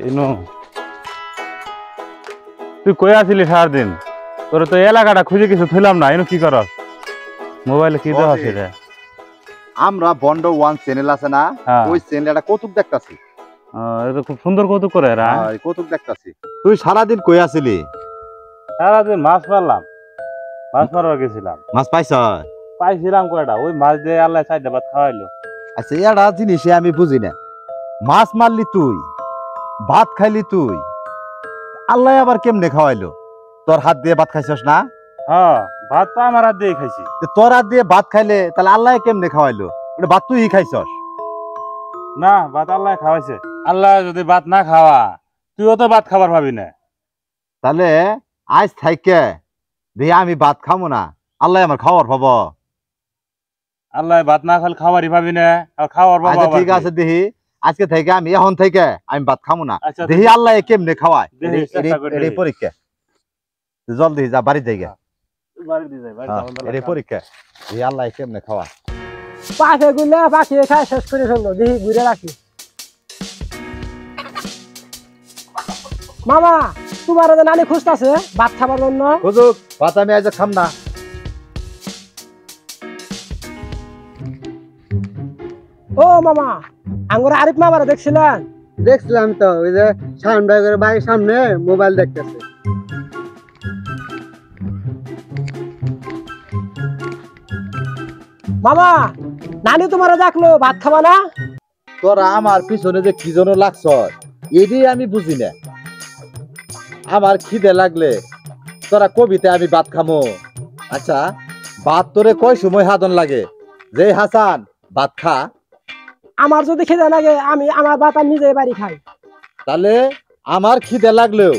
ইনো তুই কই আছিলি সারাদিন? তোর তো এলাকাটা খুঁজে কিছু থইলাম না। ইনো কি করস? মোবাইলে কি দেওয়া আছে রে? আমরা বন্ড ওয়ান চ্যানেল আছে না, ওই চ্যানেলটা কৌতুক দেখতাছি। এটা খুব সুন্দর কৌতুক করে এরা। কৌতুক দেখতাছি। তুই সারাদিন কই আছিলি? সারাদিন মাছ মারলাম, মাছ মারবার গেছিলাম। মাছ পাইছ? পাইছিলাম কয়টা, ওই মাছ দিয়ে আল্লাহ চারটা ভাত খাওয়াইলো। আচ্ছা এটা জিনিসে আমি বুঝি না, মাছ মারলি তুই, ভাত খাইলি তুই, আল্লাহ আবার কেমনে খাওয়াইলো? তোর হাত দিয়ে ভাত খাইছস না? হ্যাঁ, ভাত তো আমার হাত দিয়ে খাইছি। তোর হাত দিয়ে ভাত খাইলে তাহলে আল্লাহ কেমনে খাওয়াইলো? ওটা ভাত তুই খাইছস না? ভাত আল্লাহ খাওয়াইছে। আল্লাহ যদি ভাত না খাওয়া, তুইও তো ভাত খাবার ভাবি না। তাহলে আজ থাইকে দিয়ে আমি ভাত খামো না, আল্লাহ আমার খাওয়ার ভাব। আল্লাহ ভাত না খাল খাওয়ারই ভাবি না, আর খাওয়ার ভাব। ঠিক আছে, দেখি আজকে থেকে আমি এখন থেকে আমি ভাত খামো না। দেখি আল্লাহ কেমনে খাওয়ায়। পরীক্ষা জলদি যা, বাড়ি যাইগা পরীক্ষা। দেখি আল্লাহ কেমনে খাওয়ায়। পাখি গুলা পাখি খায় শেষ করে ফেললো, দেখি ঘুরে রাখি। মামা তোমার নানি খুঁজতেছে ভাত খাবার জন্য। খুঁজুক, ভাত আমি আজ খাম না। ও মামা, আঙ্গুর আরিফ মামারা দেখছিলেন? দেখছিলাম তো, ওই যে সামনে বাড়ির সামনে মোবাইল দেখতেছে। মামা নানি তোমার দেখলো, ভাত খাবা না? তোরা আমার পিছনে যে কি জন্য লাগছ এটি আমি বুঝি না। আমার খিদে লাগলে তোরা কবিতে আমি ভাত খামো। আচ্ছা, ভাত তোরে কয় সময় হাদন লাগে? যে হাসান ভাত খা। আমার যদি খিদে লাগে আমি আমার ভাত আমি নিজে বাড়ি খাই। তাহলে আমার খিদে লাগলেও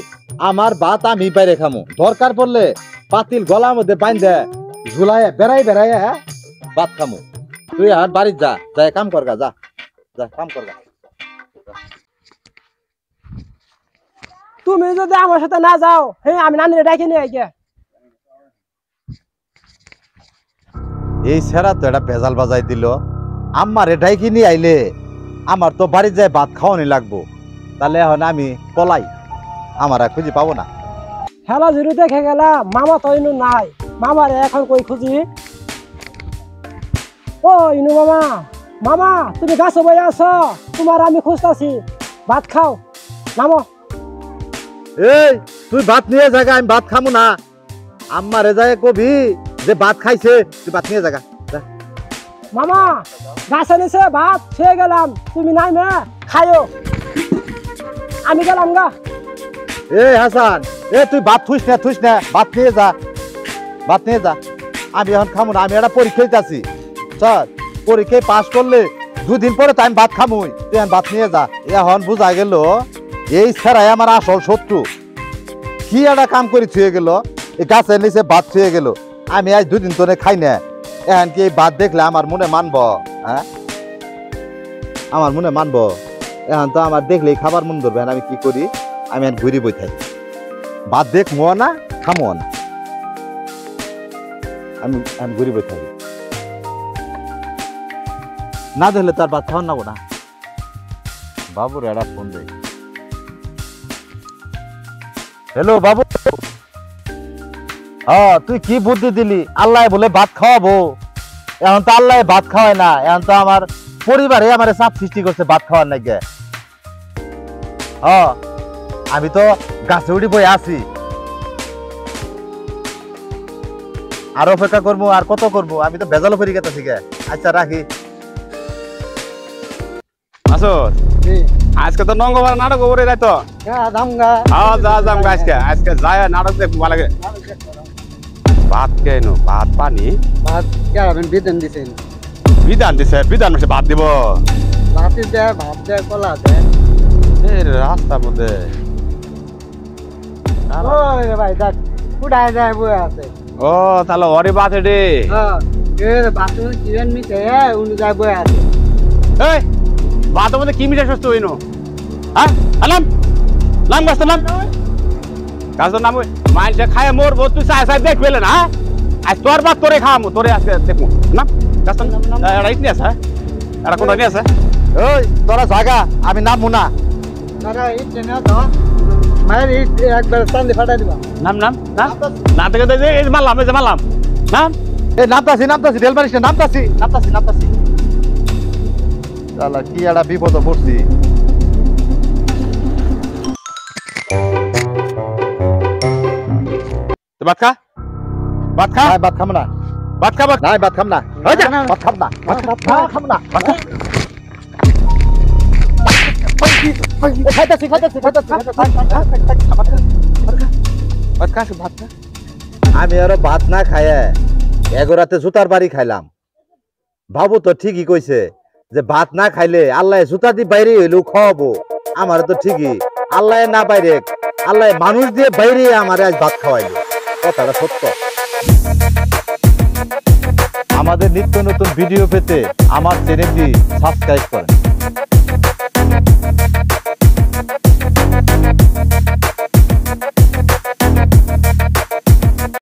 আমার ভাত আমি বাইরে খামো। দরকার পড়লে পাতিল গলার মধ্যে বাইন্ধে ঝুলায় বেড়াই বেড়াই ভাত খামো। তুই আর বাড়ি যা, যাই কাম করগা, যা যা কাম করগা। তুমি যদি আমার সাথে না যাও, হ্যাঁ আমি নানিরে ডাকি নিয়ে আইগে। এই সেরা তো এটা ভেজাল বাজাই দিল। আমার এটাই কিনি আইলে আমার তো বাড়ি যায় ভাত খাওয়ানি লাগবো। তাহলে এখন আমি পলাই, আমার আর খুঁজে পাবো না। হেলা জুড়ি দেখে গেলাম, মামা তো ইনু নাই। মামার এখন কই খুঁজি? ও ইনু মামা, মামা তুমি গাছে বই আছো, তোমার আমি খুঁজতাছি। ভাত খাও, নামো। এই তুই ভাত নিয়ে জায়গা, আমি ভাত খামো না। আমার যায় কবি যে ভাত খাইছে, তুই ভাত নিয়ে জায়গা। মামা গাছে নিছে ভাত খেয়ে গেলাম, তুমি নাই মে খাইও, আমি গেলাম গা। এ হাসান, এ তুই ভাত থুইস না, ভাত নিয়ে যা, ভাত নিয়ে যা। আমি এখন খামো না, আমি একটা পরীক্ষায় আছি। চল, পরীক্ষায় পাশ করলে 2 দিন পরে তো আমি ভাত খামুই। তুই এখন ভাত নিয়ে যা। এখন বুঝা গেল এই ছাড়াই আমার আসল শত্রু। কি একটা কাম করে ছুঁয়ে গেল, এই গাছের নিচে ভাত ছুঁয়ে গেল। আমি আজ 2 দিন ধরে খাই না। এখন কি এই ভাত দেখলে আমার মনে মানব? হ্যাঁ, আমার মনে মানব? এখন তো আমার দেখলেই খাবার মন ধরবে। আমি কি করি, আমি এখন ঘুরি বই থাকি। ভাত দেখবো না, খামো না, আমি ঘুরি বই থাকি। না দেখলে তার ভাত খাওয়ান নাবো না। বাবুর একটা ফোন দেয়। হ্যালো বাবু। হ্যাঁ, তুই কি বুদ্ধি দিলি? আল্লাহ বলে ভাত খাওয়াবো। এখন তো আল্লাহ ভাত খাওয়ায় না, এখন তো আমার পরিবারে আমার চাপ সৃষ্টি করছে ভাত খাওয়ার নাকি। হ্যাঁ, আমি তো গাছে উঠি বই আছি। আর অপেক্ষা করবো, আর কত করবো? আমি তো ভেজালো ফেরি গেছি। আচ্ছা রাখি। আজকে তো নঙ্গবার নাটক করে যাই তো। আজকে যায় নাটক দেখবো ভালো লাগে। ভাত কেন? ভাত পানি ভাত বিধান দিছেন? বিধান দিছে? বিধান মাসে ভাত দিব? ভাত দেয়, ভাত দেয়, কলা দেয়। এই রাস্তার মধ্যে ভাই দেখ কুড়ায় যায় বই আছে। ও তাহলে ওরে ভাত রে। বাথরুম কিরেন মিটে উনি যায় বই আছে। এই ভাতের মধ্যে কি মিঠা সস্ত হইনো? হ্যাঁ, আলাম নাম গাছ নাম গাছের নাম মানুষে খায় মরবো, তুই চাই চাই দেখ পেলে না? আজ তোর ভাত তোরে খাওয়ামো, তোরে আজকে দেখবো না। গাছটার এটা ইটনি আছে, এটা কোনটা নিয়ে আছে? ওই তোরা জাগা, আমি নামবো না। দাদা ইট নেও তো মায়ের ইট একবার টান দিয়ে ফাটাই দিবা নাম নাম না না থেকে এই যে মারলাম নাম এ নামতাছি রেল মারিস না নামতাছি শালা কি একটা বিপদ পড়ছি ভাত খা নাই ভাত খাম না ভাত খা নাই ভাত খাম না হয়ে যা ভাত খাম না খাইতাছি ভাত খা ভাত খা আমি আরো ভাত না খাইয়ে এগোরাতে জুতার বাড়ি খাইলাম বাবু তো ঠিকই কইছে যে ভাত না খাইলে আল্লাহ জুতা দিয়ে বাইরে হইলেও খাওয়াবো আমার তো ঠিকই আল্লাহ না বাইরে আল্লাহ মানুষ দিয়ে বাইরে আমার আজ ভাত খাওয়াইলো কথাটা সত্য আমাদের নিত্য নতুন ভিডিও পেতে আমার চ্যানেলটি সাবস্ক্রাইব করেন।